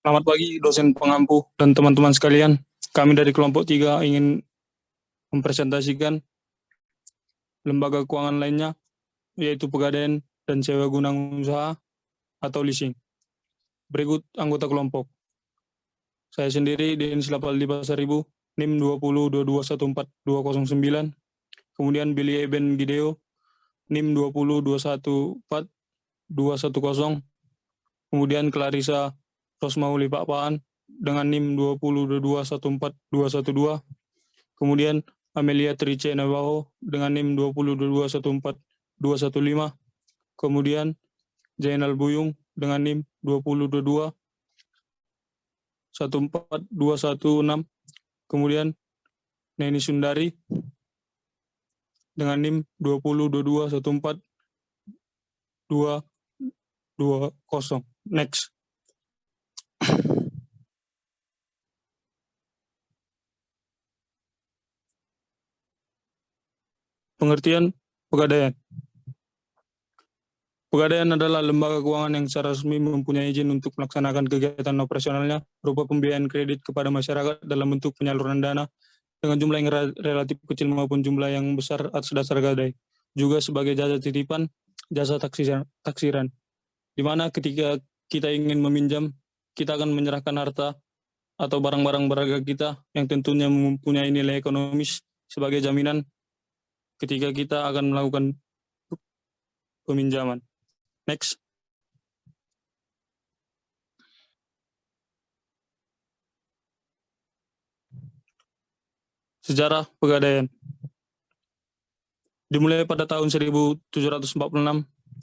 Selamat pagi dosen pengampu dan teman-teman sekalian. Kami dari kelompok 3 ingin mempresentasikan lembaga keuangan lainnya, yaitu Pegadaian dan Sewa Guna Usaha atau leasing. Berikut anggota kelompok. Saya sendiri Denis Lapaldi Pasaribu, NIM 2022142209. Kemudian Billy Eben Gideo, NIM 202142210. Kemudian Clarissa Rosmauli Pakpaan dengan NIM 202214212. Kemudian Amelia Trice Nawaho dengan NIM 202214215. Kemudian Zainal Buyung dengan NIM 202214216. Kemudian Neni Sundari dengan NIM 202214220. Next. Pengertian Pegadaian. Pegadaian adalah lembaga keuangan yang secara resmi mempunyai izin untuk melaksanakan kegiatan operasionalnya berupa pembiayaan kredit kepada masyarakat dalam bentuk penyaluran dana dengan jumlah yang relatif kecil maupun jumlah yang besar atas dasar gadai. Juga sebagai jasa titipan, jasa taksiran. Di mana ketika kita ingin meminjam, kita akan menyerahkan harta atau barang-barang berharga kita yang tentunya mempunyai nilai ekonomis sebagai jaminan ketika kita akan melakukan peminjaman. Next. Sejarah Pegadaian. Dimulai pada tahun 1746,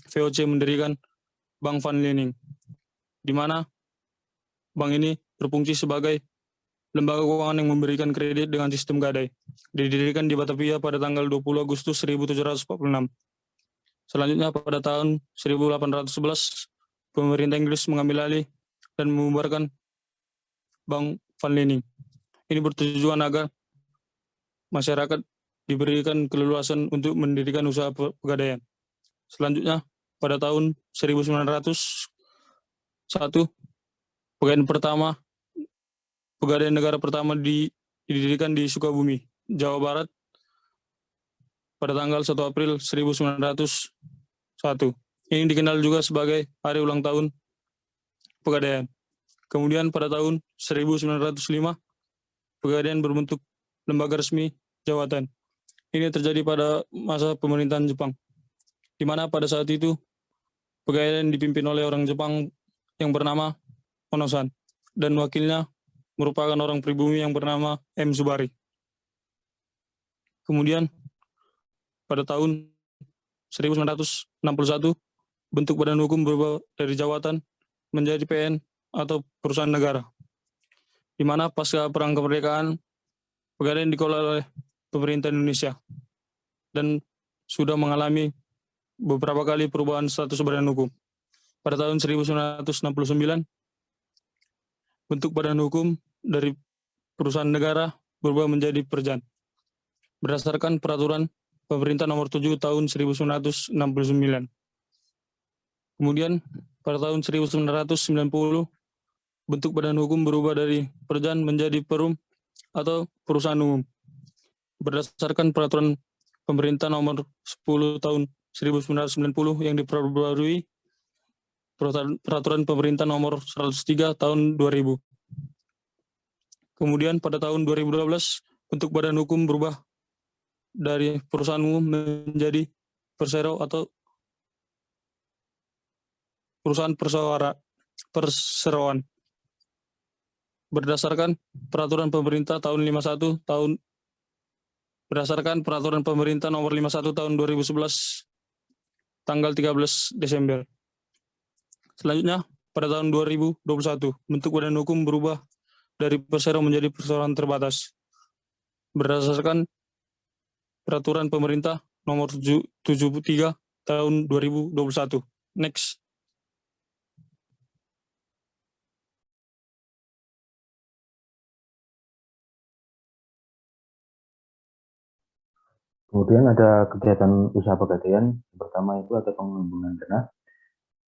VOC mendirikan Bank Van Lening, di mana bank ini berfungsi sebagai lembaga keuangan yang memberikan kredit dengan sistem gadai. Didirikan di Batavia pada tanggal 20 Agustus 1746. Selanjutnya pada tahun 1811, pemerintah Inggris mengambil alih dan membubarkan Bank Van Lening. Ini bertujuan agar masyarakat diberikan keleluasan untuk mendirikan usaha pegadaian. Selanjutnya, pada tahun 1901, Pegadaian negara pertama didirikan di Sukabumi, Jawa Barat, pada tanggal 1 April 1901. Ini dikenal juga sebagai hari ulang tahun Pegadaian. Kemudian pada tahun 1905, Pegadaian berbentuk lembaga resmi jawatan. Ini terjadi pada masa pemerintahan Jepang, di mana pada saat itu Pegadaian dipimpin oleh orang Jepang yang bernama Ono-san, dan wakilnya merupakan orang pribumi yang bernama M. Subari. Kemudian pada tahun 1961, bentuk badan hukum berubah dari jawatan menjadi PN atau perusahaan negara, di mana pasca Perang Kemerdekaan, Pegadaian dikelola oleh pemerintah Indonesia dan sudah mengalami beberapa kali perubahan status badan hukum. Pada tahun 1969, bentuk badan hukum dari perusahaan negara berubah menjadi Perjan, berdasarkan peraturan pemerintah nomor 7 tahun 1969. Kemudian pada tahun 1990, bentuk badan hukum berubah dari Perjan menjadi Perum atau perusahaan umum, berdasarkan peraturan pemerintah nomor 10 tahun 1990 yang diperbarui peraturan pemerintah nomor 103 tahun 2000. Kemudian pada tahun 2012, bentuk badan hukum berubah dari perusahaan umum menjadi persero atau perusahaan perseroan, berdasarkan peraturan pemerintah tahun 51 tahun berdasarkan peraturan pemerintah nomor 51 tahun 2011 tanggal 13 Desember. Selanjutnya pada tahun 2021, bentuk badan hukum berubah dari persero menjadi perseroan terbatas, berdasarkan peraturan pemerintah nomor 73 tahun 2021. Next. Kemudian ada kegiatan usaha pegadaian. Pertama itu ada pengembangan dana.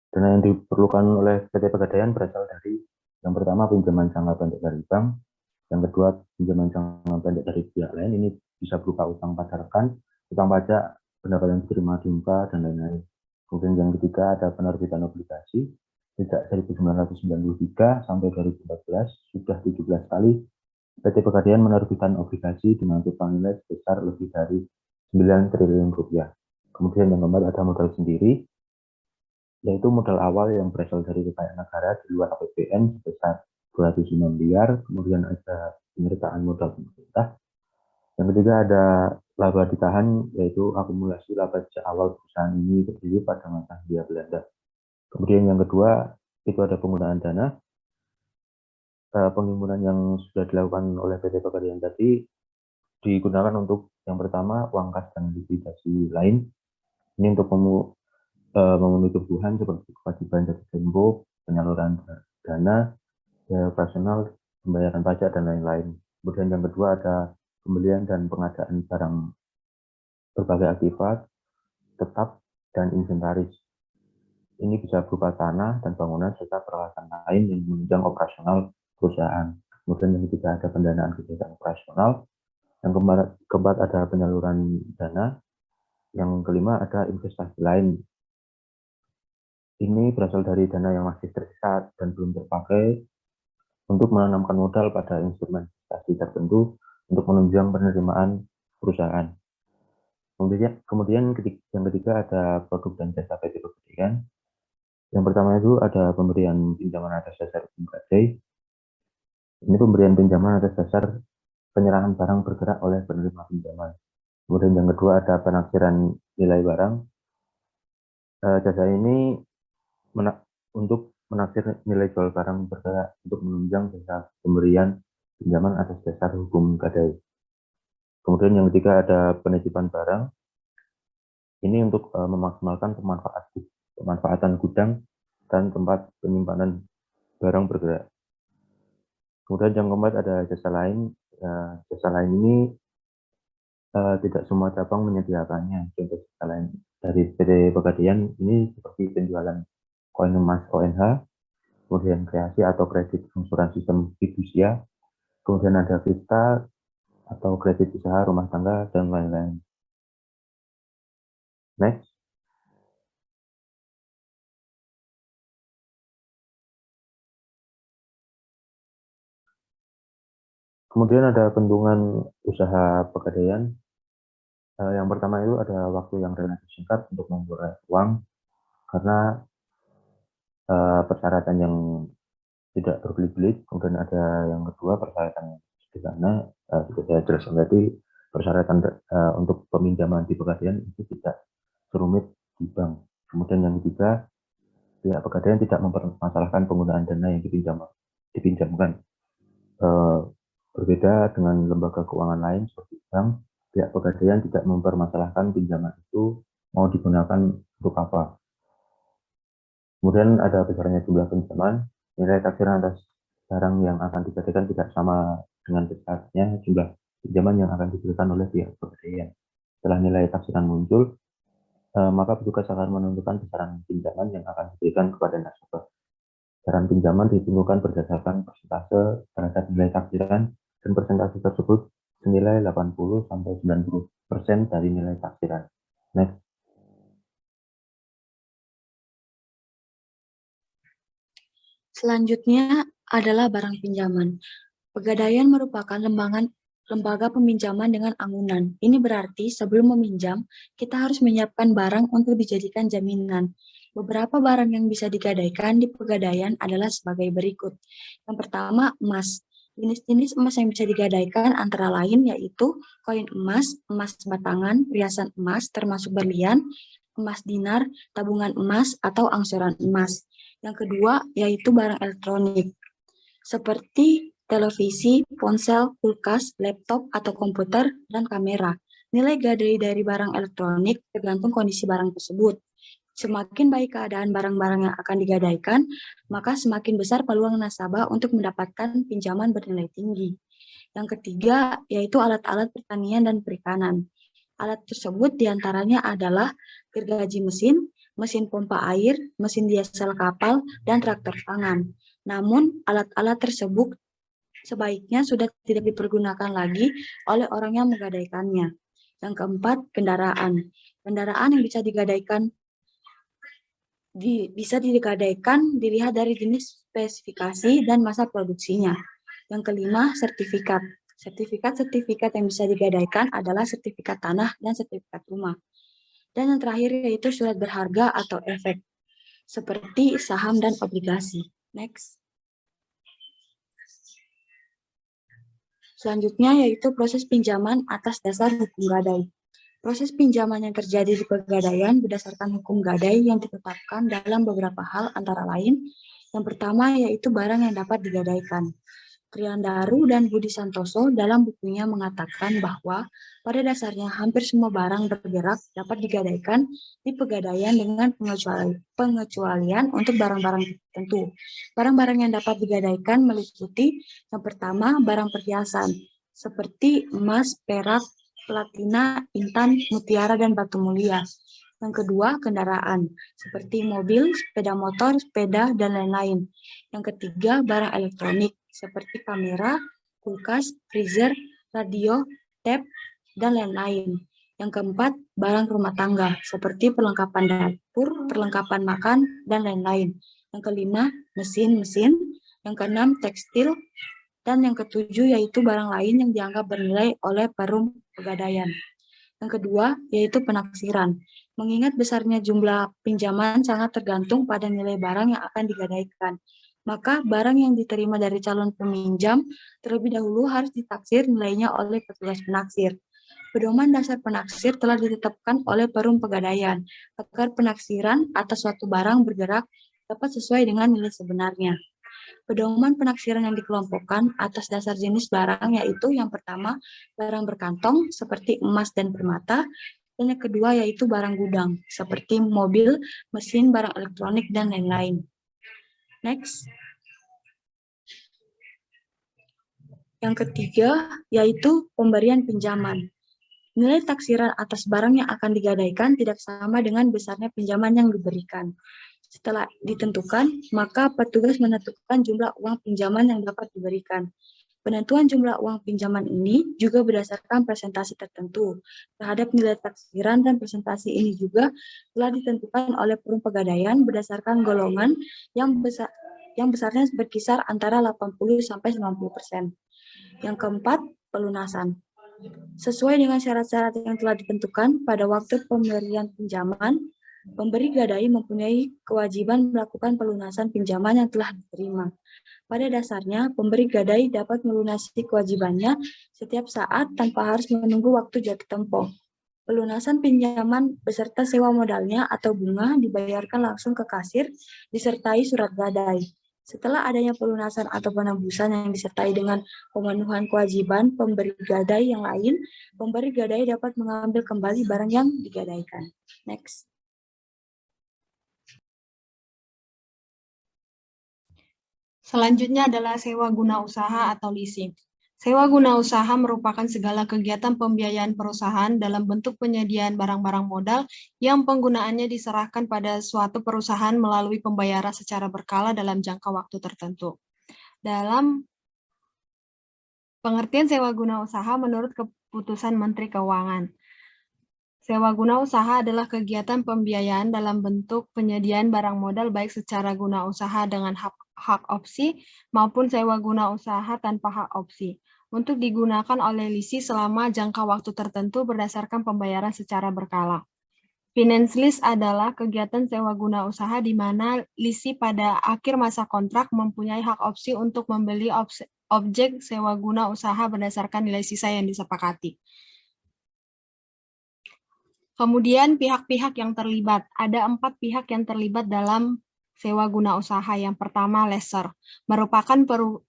Dana yang diperlukan oleh PT Pegadaian berasal dari Yang pertama pinjaman jangka pendek dari bank, yang kedua pinjaman jangka pendek dari pihak lain, ini bisa berupa utang pada rekan, utang pajak, pendapatan diterima di muka, dan lain-lain. Kemudian yang ketiga ada penerbitan obligasi. Sejak 1993 sampai 2014 sudah 17 kali PT Pegadaian menerbitkan obligasi dengan total nilai sebesar lebih dari 9 triliun rupiah. Kemudian yang keempat ada modal sendiri, yaitu modal awal yang berasal dari kekayaan negara di luar APBN sebesar 205 miliar. Kemudian ada penyertaan modal pemerintah. Yang ketiga ada laba ditahan, yaitu akumulasi laba sejak awal perusahaan ini berdiri pada masa Hindia Belanda. Kemudian yang kedua itu ada penggunaan dana. Penghimpunan yang sudah dilakukan oleh PT Pegadaian tadi digunakan untuk yang pertama uang kas dan likuidasi lain. Ini untuk memenuhi kebutuhan seperti kewajiban jatuh tempo, penyaluran dana, biaya operasional, pembayaran pajak, dan lain-lain. Kemudian yang kedua ada pembelian dan pengadaan barang berbagai akibat, tetap, dan inventaris. Ini bisa berupa tanah dan bangunan serta peralatan lain yang menunjang operasional perusahaan. Kemudian yang ketiga ada pendanaan kegiatan operasional. Yang keempat ada penyaluran dana. Yang kelima ada investasi lain. Ini berasal dari dana yang masih tersisa dan belum terpakai untuk menanamkan modal pada instrumen investasi tertentu untuk menunjang penerimaan perusahaan. Kemudian yang ketiga ada produk dan jasa PT Pegadaian. Yang pertama itu ada pemberian pinjaman atas dasar gadai. Ini pemberian pinjaman atas dasar penyerahan barang bergerak oleh penerima pinjaman. Kemudian yang kedua ada penaksiran nilai barang. Jasa ini untuk menaksir nilai jual barang bergerak untuk menunjang jasa pemberian pinjaman atas dasar hukum gadai. Kemudian yang ketiga ada penitipan barang. Ini untuk memaksimalkan pemanfaatan gudang dan tempat penyimpanan barang bergerak. Kemudian yang keempat ada jasa lain. Jasa lain ini tidak semua cabang menyediakannya. Contoh jasa lain dari PT Pegadaian ini seperti penjualan koin emas ONH, kemudian kreasi atau kredit angsuran sistem fidusia, kemudian ada Vista atau kredit usaha rumah tangga, dan lain-lain. Next. Kemudian ada bendungan usaha Pegadaian. Yang pertama itu ada waktu yang relatif singkat untuk memperoleh uang karena persyaratan yang tidak berbelit-belit. Kemudian ada yang kedua persyaratan sederhana. Sudah saya jelaskan tadi, persyaratan untuk peminjaman di Pegadaian itu tidak serumit di bank. Kemudian yang ketiga, pihak Pegadaian tidak mempermasalahkan penggunaan dana yang dipinjamkan. Berbeda dengan lembaga keuangan lain seperti bank, pihak Pegadaian tidak mempermasalahkan pinjaman itu mau digunakan untuk apa. Kemudian ada besarnya jumlah pinjaman. Nilai taksiran atas barang yang akan digadaikan tidak sama dengan besarnya jumlah pinjaman yang akan diberikan oleh pihak Pegadaian. Setelah nilai taksiran muncul, maka petugas akan menentukan besaran pinjaman yang akan diberikan kepada nasabah. Besaran pinjaman ditentukan berdasarkan persentase terhadap nilai taksiran, dan persentase tersebut senilai 80-90% dari nilai taksiran. Next. Selanjutnya adalah barang pinjaman. Pegadaian merupakan lembaga peminjaman dengan anggunan. Ini berarti sebelum meminjam, kita harus menyiapkan barang untuk dijadikan jaminan. Beberapa barang yang bisa digadaikan di Pegadaian adalah sebagai berikut. Yang pertama, emas. Jenis-jenis emas yang bisa digadaikan antara lain yaitu koin emas, emas batangan, perhiasan emas termasuk berlian, emas dinar, tabungan emas, atau angsuran emas. Yang kedua yaitu barang elektronik, seperti televisi, ponsel, kulkas, laptop, atau komputer, dan kamera. Nilai gadai dari barang elektronik tergantung kondisi barang tersebut. Semakin baik keadaan barang-barang yang akan digadaikan, maka semakin besar peluang nasabah untuk mendapatkan pinjaman bernilai tinggi. Yang ketiga yaitu alat-alat pertanian dan perikanan. Alat tersebut diantaranya adalah gergaji mesin, mesin pompa air, mesin diesel kapal, dan traktor tangan. Namun, alat-alat tersebut sebaiknya sudah tidak dipergunakan lagi oleh orang yang menggadaikannya. Yang keempat, kendaraan. Kendaraan yang bisa digadaikan dilihat dari jenis spesifikasi dan masa produksinya. Yang kelima, sertifikat. Sertifikat yang bisa digadaikan adalah sertifikat tanah dan sertifikat rumah. Dan yang terakhir yaitu surat berharga atau efek, seperti saham dan obligasi. Next. Selanjutnya yaitu proses pinjaman atas dasar hukum gadai. Proses pinjaman yang terjadi di pegadaian berdasarkan hukum gadai yang ditetapkan dalam beberapa hal antara lain. Yang pertama yaitu barang yang dapat digadaikan. Triandaru dan Budi Santoso dalam bukunya mengatakan bahwa pada dasarnya hampir semua barang bergerak dapat digadaikan di pegadaian dengan pengecualian untuk barang-barang tertentu. Barang-barang yang dapat digadaikan meliputi yang pertama barang perhiasan seperti emas, perak, platina, intan, mutiara, dan batu mulia. Yang kedua, kendaraan, seperti mobil, sepeda motor, sepeda, dan lain-lain. Yang ketiga, barang elektronik, seperti kamera, kulkas, freezer, radio, tab, dan lain-lain. Yang keempat, barang rumah tangga, seperti perlengkapan dapur, perlengkapan makan, dan lain-lain. Yang kelima, mesin-mesin. Yang keenam, tekstil. Dan yang ketujuh, yaitu barang lain yang dianggap bernilai oleh perum pegadaian. Yang kedua, yaitu penaksiran. Mengingat besarnya jumlah pinjaman sangat tergantung pada nilai barang yang akan digadaikan. Maka barang yang diterima dari calon peminjam terlebih dahulu harus ditaksir nilainya oleh petugas penaksir. Pedoman dasar penaksir telah ditetapkan oleh perum pegadaian agar penaksiran atas suatu barang bergerak dapat sesuai dengan nilai sebenarnya. Pedoman penaksiran yang dikelompokkan atas dasar jenis barang yaitu yang pertama, barang berkantong seperti emas dan permata, dan yang kedua yaitu barang gudang seperti mobil, mesin, barang elektronik, dan lain-lain. Next. Yang ketiga yaitu pemberian pinjaman. Nilai taksiran atas barang yang akan digadaikan tidak sama dengan besarnya pinjaman yang diberikan. Setelah ditentukan, maka petugas menentukan jumlah uang pinjaman yang dapat diberikan. Penentuan jumlah uang pinjaman ini juga berdasarkan presentasi tertentu terhadap nilai taksiran, dan presentasi ini juga telah ditentukan oleh perum pegadaian berdasarkan golongan yang besarnya berkisar antara 80-90%. Yang keempat, pelunasan. Sesuai dengan syarat-syarat yang telah ditentukan pada waktu pemberian pinjaman, pemberi gadai mempunyai kewajiban melakukan pelunasan pinjaman yang telah diterima. Pada dasarnya, pemberi gadai dapat melunasi kewajibannya setiap saat tanpa harus menunggu waktu jatuh tempo. Pelunasan pinjaman beserta sewa modalnya atau bunga dibayarkan langsung ke kasir disertai surat gadai. Setelah adanya pelunasan atau penebusan yang disertai dengan pemenuhan kewajiban pemberi gadai yang lain, pemberi gadai dapat mengambil kembali barang yang digadaikan. Next. Selanjutnya adalah sewa guna usaha atau leasing. Sewa guna usaha merupakan segala kegiatan pembiayaan perusahaan dalam bentuk penyediaan barang-barang modal yang penggunaannya diserahkan pada suatu perusahaan melalui pembayaran secara berkala dalam jangka waktu tertentu. Dalam pengertian sewa guna usaha menurut keputusan Menteri Keuangan, sewa guna usaha adalah kegiatan pembiayaan dalam bentuk penyediaan barang modal baik secara guna usaha dengan hak opsi maupun sewa guna usaha tanpa hak opsi untuk digunakan oleh lisi selama jangka waktu tertentu berdasarkan pembayaran secara berkala. Finance lease adalah kegiatan sewa guna usaha di mana lisi pada akhir masa kontrak mempunyai hak opsi untuk membeli objek sewa guna usaha berdasarkan nilai sisa yang disepakati. Kemudian pihak-pihak yang terlibat. Ada 4 pihak yang terlibat dalam sewa guna usaha. Yang pertama, lessor, merupakan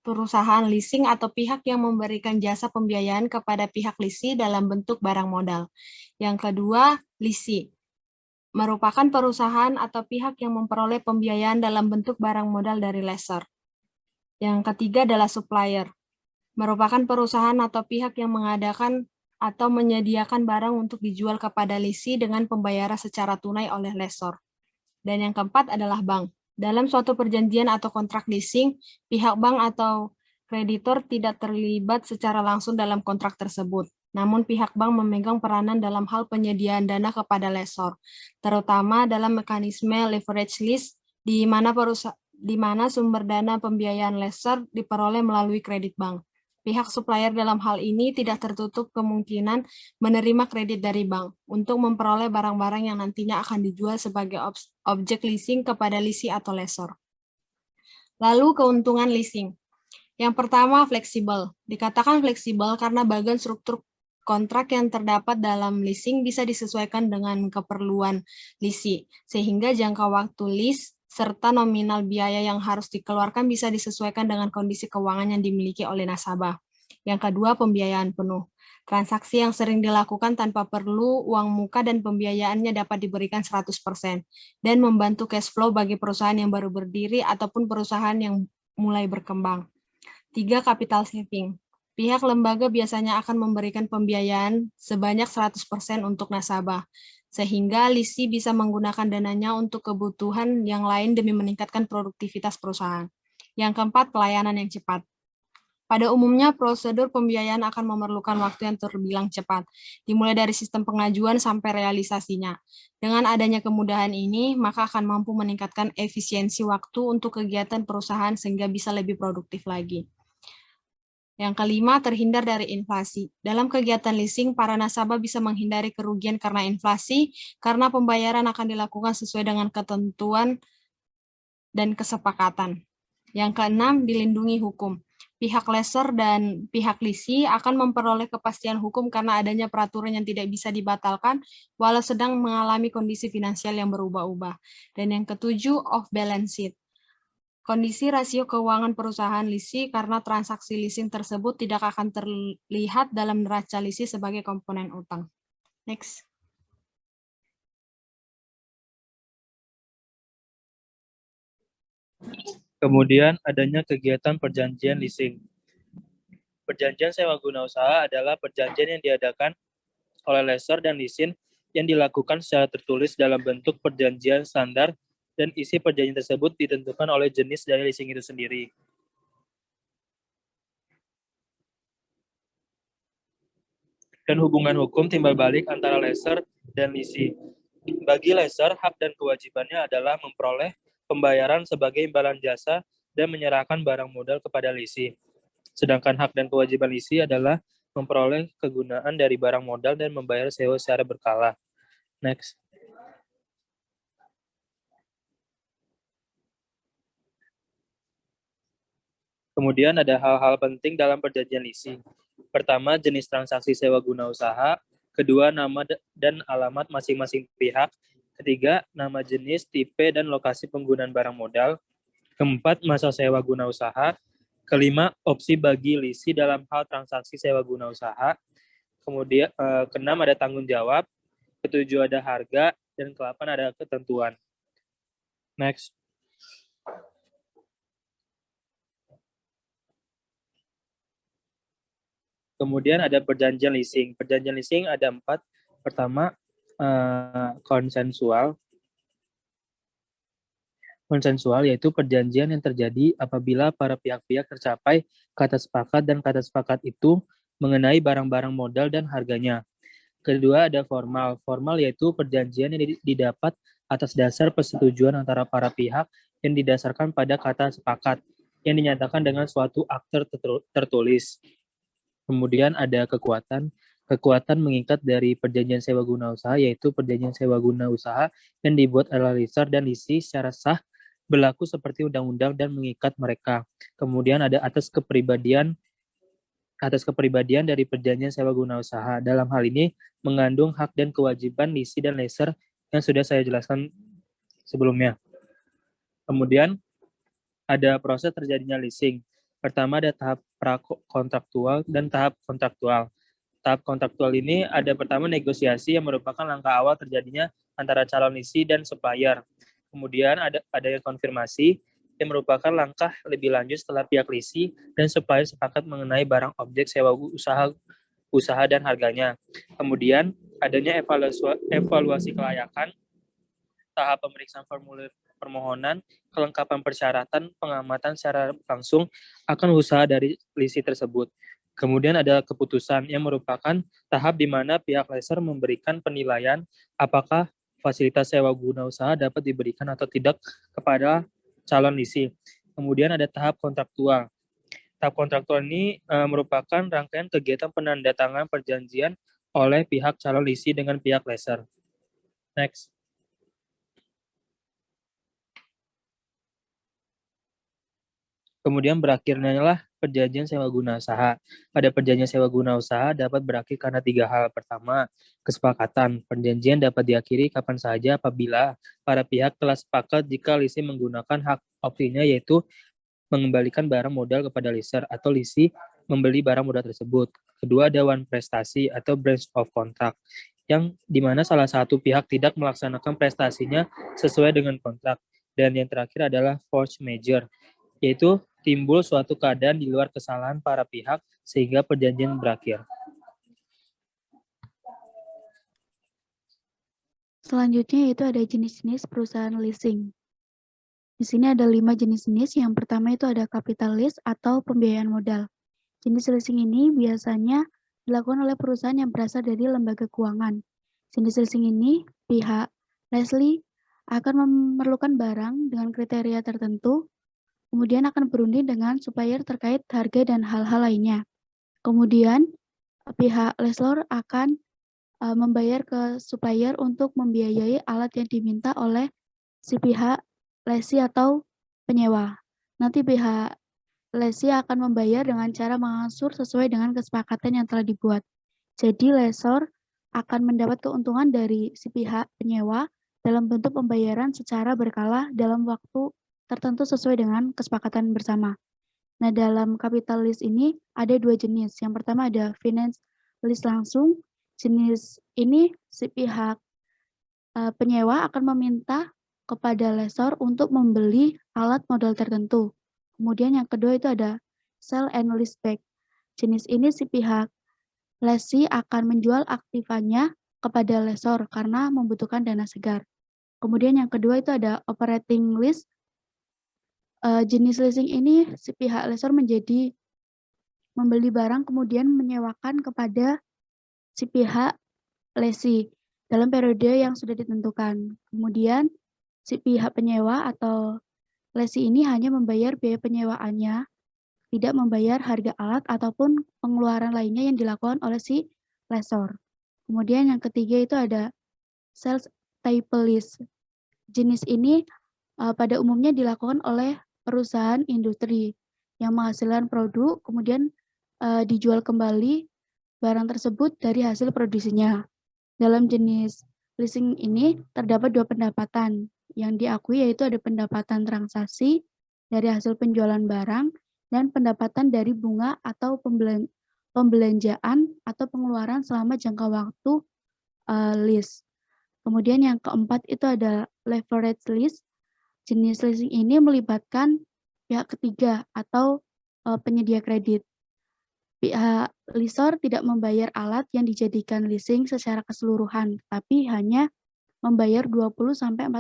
perusahaan leasing atau pihak yang memberikan jasa pembiayaan kepada pihak lisi dalam bentuk barang modal. Yang kedua, lisi, merupakan perusahaan atau pihak yang memperoleh pembiayaan dalam bentuk barang modal dari lessor. Yang ketiga adalah supplier, merupakan perusahaan atau pihak yang mengadakan atau menyediakan barang untuk dijual kepada lisi dengan pembayaran secara tunai oleh lessor. Dan yang keempat adalah bank, Dalam suatu perjanjian atau kontrak leasing, pihak bank atau kreditor tidak terlibat secara langsung dalam kontrak tersebut. Namun pihak bank memegang peranan dalam hal penyediaan dana kepada lessor, terutama dalam mekanisme leverage lease di mana sumber dana pembiayaan lessor diperoleh melalui kredit bank. Pihak supplier dalam hal ini tidak tertutup kemungkinan menerima kredit dari bank untuk memperoleh barang-barang yang nantinya akan dijual sebagai objek leasing kepada lessee atau lessor. Lalu keuntungan leasing. Yang pertama, fleksibel. Dikatakan fleksibel karena bagian struktur kontrak yang terdapat dalam leasing bisa disesuaikan dengan keperluan lessee, sehingga jangka waktu lease serta nominal biaya yang harus dikeluarkan bisa disesuaikan dengan kondisi keuangan yang dimiliki oleh nasabah. Yang kedua, pembiayaan penuh. Transaksi yang sering dilakukan tanpa perlu uang muka dan pembiayaannya dapat diberikan 100% dan membantu cash flow bagi perusahaan yang baru berdiri ataupun perusahaan yang mulai berkembang. 3. Capital saving. Pihak lembaga biasanya akan memberikan pembiayaan sebanyak 100% untuk nasabah, sehingga lessee bisa menggunakan dananya untuk kebutuhan yang lain demi meningkatkan produktivitas perusahaan. Yang keempat, pelayanan yang cepat. Pada umumnya, prosedur pembiayaan akan memerlukan waktu yang terbilang cepat, dimulai dari sistem pengajuan sampai realisasinya. Dengan adanya kemudahan ini, maka akan mampu meningkatkan efisiensi waktu untuk kegiatan perusahaan sehingga bisa lebih produktif lagi. Yang kelima, terhindar dari inflasi. Dalam kegiatan leasing, para nasabah bisa menghindari kerugian karena inflasi, karena pembayaran akan dilakukan sesuai dengan ketentuan dan kesepakatan. Yang keenam, dilindungi hukum. Pihak lessor dan pihak lessee akan memperoleh kepastian hukum karena adanya peraturan yang tidak bisa dibatalkan walau sedang mengalami kondisi finansial yang berubah-ubah. Dan yang ketujuh, off balance sheet. Kondisi rasio keuangan perusahaan lessee karena transaksi leasing tersebut tidak akan terlihat dalam neraca lessee sebagai komponen utang. Next. Kemudian adanya kegiatan perjanjian leasing. Perjanjian sewa guna usaha adalah perjanjian yang diadakan oleh lessor dan leasing yang dilakukan secara tertulis dalam bentuk perjanjian standar dan isi perjanjian tersebut ditentukan oleh jenis dari leasing itu sendiri. Dan hubungan hukum timbal balik antara lessor dan leasing. Bagi lessor, hak dan kewajibannya adalah memperoleh pembayaran sebagai imbalan jasa dan menyerahkan barang modal kepada leasing. Sedangkan hak dan kewajiban leasing adalah memperoleh kegunaan dari barang modal dan membayar sewa secara berkala. Next. Kemudian ada hal-hal penting dalam perjanjian leasing. Pertama, jenis transaksi sewa guna usaha. Kedua, nama dan alamat masing-masing pihak. Ketiga, nama jenis, tipe, dan lokasi penggunaan barang modal. Keempat, masa sewa guna usaha. Kelima, opsi bagi leasing dalam hal transaksi sewa guna usaha. Kemudian, keenam ada tanggung jawab. Ketujuh ada harga. Dan kedelapan ada ketentuan. Next. Kemudian ada perjanjian leasing. Perjanjian leasing ada 4. Pertama, konsensual. Konsensual yaitu perjanjian yang terjadi apabila para pihak-pihak tercapai kata sepakat dan kata sepakat itu mengenai barang-barang modal dan harganya. Kedua ada formal. Formal yaitu perjanjian yang didapat atas dasar persetujuan antara para pihak yang didasarkan pada kata sepakat yang dinyatakan dengan suatu akte tertulis. Kemudian ada kekuatan. Kekuatan mengikat dari perjanjian sewa guna usaha, yaitu perjanjian sewa guna usaha yang dibuat oleh lessor dan leasing secara sah, berlaku seperti undang-undang dan mengikat mereka. Kemudian ada atas kepribadian dari perjanjian sewa guna usaha. Dalam hal ini mengandung hak dan kewajiban leasing dan lessor yang sudah saya jelaskan sebelumnya. Kemudian ada proses terjadinya leasing. Pertama ada tahap prakontraktual dan tahap kontraktual. Tahap kontraktual ini ada pertama negosiasi yang merupakan langkah awal terjadinya antara calon leasing dan supplier. Kemudian ada konfirmasi yang merupakan langkah lebih lanjut setelah pihak leasing dan supplier sepakat mengenai barang objek sewa usaha dan harganya. Kemudian adanya evaluasi kelayakan, tahap pemeriksaan formulir permohonan, kelengkapan persyaratan, pengamatan secara langsung akan usaha dari lisi tersebut. Kemudian ada keputusan yang merupakan tahap di mana pihak lessor memberikan penilaian apakah fasilitas sewa guna usaha dapat diberikan atau tidak kepada calon lisi. Kemudian ada tahap kontraktual. Tahap kontraktual ini merupakan rangkaian kegiatan penandatanganan perjanjian oleh pihak calon lisi dengan pihak lessor. Next. Kemudian berakhirnya lah perjanjian sewa guna usaha. Pada perjanjian sewa guna usaha dapat berakhir karena 3 hal. Pertama, kesepakatan. Perjanjian dapat diakhiri kapan saja apabila para pihak telah sepakat jika lisi menggunakan hak opsinya, yaitu mengembalikan barang modal kepada lessor atau lisi membeli barang modal tersebut. Kedua, ada one prestasi atau breach of contract, yang dimana salah satu pihak tidak melaksanakan prestasinya sesuai dengan kontrak. Dan yang terakhir adalah force majeure, yaitu timbul suatu keadaan di luar kesalahan para pihak sehingga perjanjian berakhir. Selanjutnya yaitu ada jenis-jenis perusahaan leasing. Di sini ada 5 jenis-jenis. Yang pertama itu ada capital lease atau pembiayaan modal. Jenis leasing ini biasanya dilakukan oleh perusahaan yang berasal dari lembaga keuangan. Jenis leasing ini pihak lessee akan memerlukan barang dengan kriteria tertentu, kemudian akan berunding dengan supplier terkait harga dan hal-hal lainnya. Kemudian pihak lessor akan membayar ke supplier untuk membiayai alat yang diminta oleh si pihak lessee atau penyewa. Nanti pihak lessee akan membayar dengan cara mengangsur sesuai dengan kesepakatan yang telah dibuat. Jadi lessor akan mendapat keuntungan dari si pihak penyewa dalam bentuk pembayaran secara berkala dalam waktu tertentu sesuai dengan kesepakatan bersama. Nah, dalam capital lease ini ada 2 jenis. Yang pertama ada finance lease langsung. Jenis ini si pihak penyewa akan meminta kepada lessor untuk membeli alat modal tertentu. Kemudian yang kedua itu ada sell and lease back. Jenis ini si pihak lessee akan menjual aktivanya kepada lessor karena membutuhkan dana segar. Kemudian yang kedua itu ada operating lease. Jenis leasing ini si pihak lessor menjadi membeli barang kemudian menyewakan kepada si pihak lessee dalam periode yang sudah ditentukan. Kemudian si pihak penyewa atau lessee ini hanya membayar biaya penyewaannya, tidak membayar harga alat ataupun pengeluaran lainnya yang dilakukan oleh si lessor. Kemudian yang ketiga itu ada sales type lease. Jenis ini pada umumnya dilakukan oleh perusahaan industri yang menghasilkan produk, kemudian dijual kembali barang tersebut dari hasil produksinya. Dalam jenis leasing ini terdapat 2 pendapatan yang diakui, yaitu ada pendapatan transaksi dari hasil penjualan barang dan pendapatan dari bunga atau pembelanjaan atau pengeluaran selama jangka waktu lease. Kemudian yang keempat itu ada leverage lease. Jenis leasing ini melibatkan pihak ketiga atau penyedia kredit. Pihak lessor tidak membayar alat yang dijadikan leasing secara keseluruhan, tapi hanya membayar 20-40%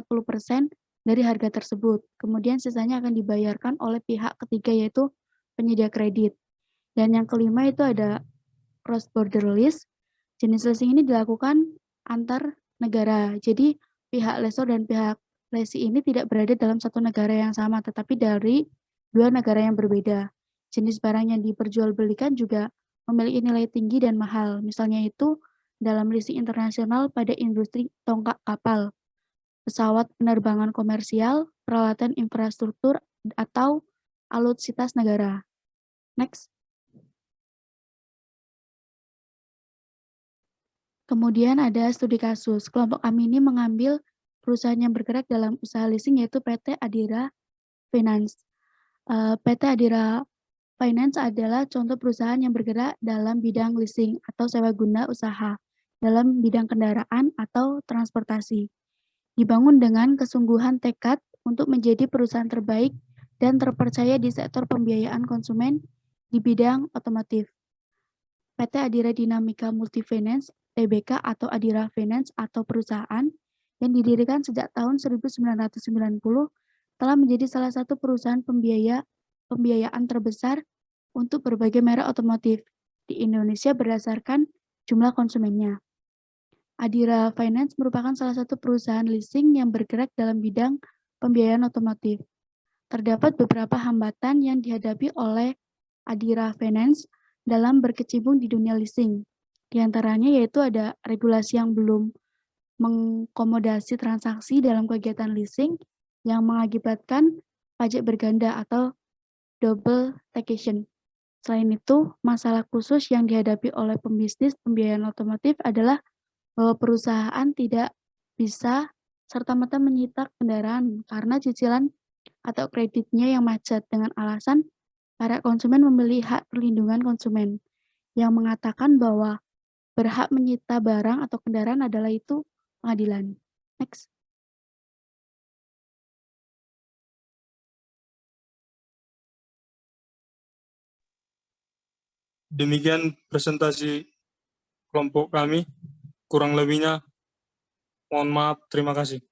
dari harga tersebut. Kemudian sisanya akan dibayarkan oleh pihak ketiga yaitu penyedia kredit. Dan yang kelima itu ada cross border lease. Jenis leasing ini dilakukan antar negara. Jadi pihak lessor dan pihak lessee ini tidak berada dalam satu negara yang sama, tetapi dari 2 negara yang berbeda. Jenis barang yang diperjualbelikan juga memiliki nilai tinggi dan mahal. Misalnya itu dalam leasing internasional pada industri tongkang kapal, pesawat penerbangan komersial, peralatan infrastruktur, atau alutsitas negara. Next. Kemudian ada studi kasus. Kelompok kami ini mengambil perusahaan yang bergerak dalam usaha leasing yaitu PT Adira Finance. PT Adira Finance adalah contoh perusahaan yang bergerak dalam bidang leasing atau sewa guna usaha dalam bidang kendaraan atau transportasi. Dibangun dengan kesungguhan tekad untuk menjadi perusahaan terbaik dan terpercaya di sektor pembiayaan konsumen di bidang otomotif. PT Adira Dinamika Multifinance, TBK atau Adira Finance atau perusahaan yang didirikan sejak tahun 1990 telah menjadi salah satu perusahaan pembiayaan terbesar untuk berbagai merek otomotif di Indonesia berdasarkan jumlah konsumennya. Adira Finance merupakan salah satu perusahaan leasing yang bergerak dalam bidang pembiayaan otomotif. Terdapat beberapa hambatan yang dihadapi oleh Adira Finance dalam berkecimpung di dunia leasing. Di antaranya yaitu ada regulasi yang belum mengakomodasi transaksi dalam kegiatan leasing yang mengakibatkan pajak berganda atau double taxation. Selain itu, masalah khusus yang dihadapi oleh pembisnis pembiayaan otomotif adalah bahwa perusahaan tidak bisa serta-merta menyita kendaraan karena cicilan atau kreditnya yang macet dengan alasan para konsumen memilih hak perlindungan konsumen yang mengatakan bahwa berhak menyita barang atau kendaraan adalah itu pengadilan. Next. Demikian presentasi kelompok kami. Kurang lebihnya, mohon maaf. Terima kasih.